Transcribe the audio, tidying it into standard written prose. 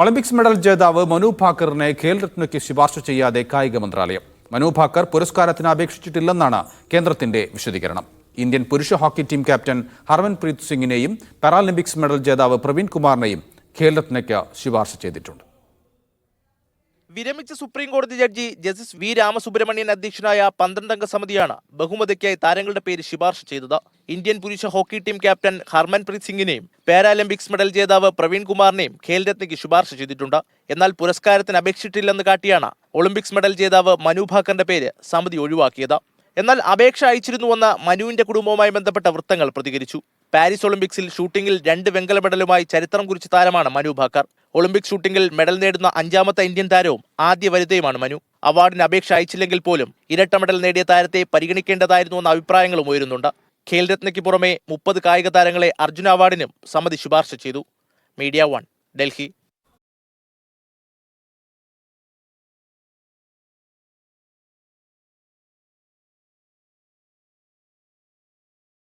Olympics medal ജേതാവ് മനു ഭാക്കറിനെ ഖേൽ രത്നയ്ക്ക് ശുപാർശ ചെയ്യാതെ കായിക മന്ത്രാലയം. മനു ഭാക്കർ പുരസ്കാരത്തിന് അപേക്ഷിച്ചിട്ടില്ലെന്നാണ് കേന്ദ്രത്തിന്റെ വിശദീകരണം. ഇന്ത്യൻ പുരുഷ ഹോക്കി ടീം ക്യാപ്റ്റൻ ഹർമൻപ്രീത് സിംഗിനെയും പാരാലിമ്പിക്സ് മെഡൽ ജേതാവ് പ്രവീൺ കുമാറിനെയും ഖേൽ രത്നയ്ക്ക് ശുപാർശ ചെയ്തിട്ടുണ്ട്. വിരമിച്ച സുപ്രീം കോടതി ജഡ്ജി ജസ്റ്റിസ് വി രാമസുബ്രഹ്മണ്യൻ അധ്യക്ഷനായ 12-അംഗ സമിതിയാണ് ബഹുമതിക്കായി താരങ്ങളുടെ പേര് ശുപാർശ ചെയ്തത്. ഇന്ത്യൻ പുരുഷ ഹോക്കി ടീം ക്യാപ്റ്റൻ ഹർമൻപ്രീത് സിംഗിനെയും പാരാലിമ്പിക്സ് മെഡൽ ജേതാവ് പ്രവീൺ കുമാറിനെയും ഖേൽ രത്നയ്ക്ക് ശുപാർശ ചെയ്തിട്ടുണ്ട്. എന്നാൽ പുരസ്കാരത്തിന് അപേക്ഷിച്ചിട്ടില്ലെന്ന് കാട്ടിയാണ് ഒളിമ്പിക്സ് മെഡൽ ജേതാവ് മനു ഭാക്കറിന്റെ പേര് സമിതി ഒഴിവാക്കിയത്. എന്നാൽ അപേക്ഷ അയച്ചിരുന്നുവെന്ന് മനുവിന്റെ കുടുംബവുമായി ബന്ധപ്പെട്ട വൃത്തങ്ങൾ പ്രതികരിച്ചു. പാരീസ് ഒളിമ്പിക്സിൽ ഷൂട്ടിംഗിൽ 2 വെങ്കല മെഡലുമായി ചരിത്രം കുറിച്ച താരമാണ് മനു ഭാക്കർ. ഒളിമ്പിക് ഷൂട്ടിംഗിൽ മെഡൽ നേടുന്ന 5ാമത്തെ ഇന്ത്യൻ താരവും ആദ്യ വനിതയുമാണ് മനു. അവാർഡിന് അപേക്ഷ അയച്ചില്ലെങ്കിൽ പോലും ഇരട്ട മെഡൽ നേടിയ താരത്തെ പരിഗണിക്കേണ്ടതായിരുന്നുവെന്ന അഭിപ്രായങ്ങളും ഉയരുന്നുണ്ട്. ഖേൽ രത്നയ്ക്ക് പുറമെ 30 കായിക താരങ്ങളെ അർജുന അവാർഡിനും സമിതി ശുപാർശ ചെയ്തു. മീഡിയ 1, ഡൽഹി.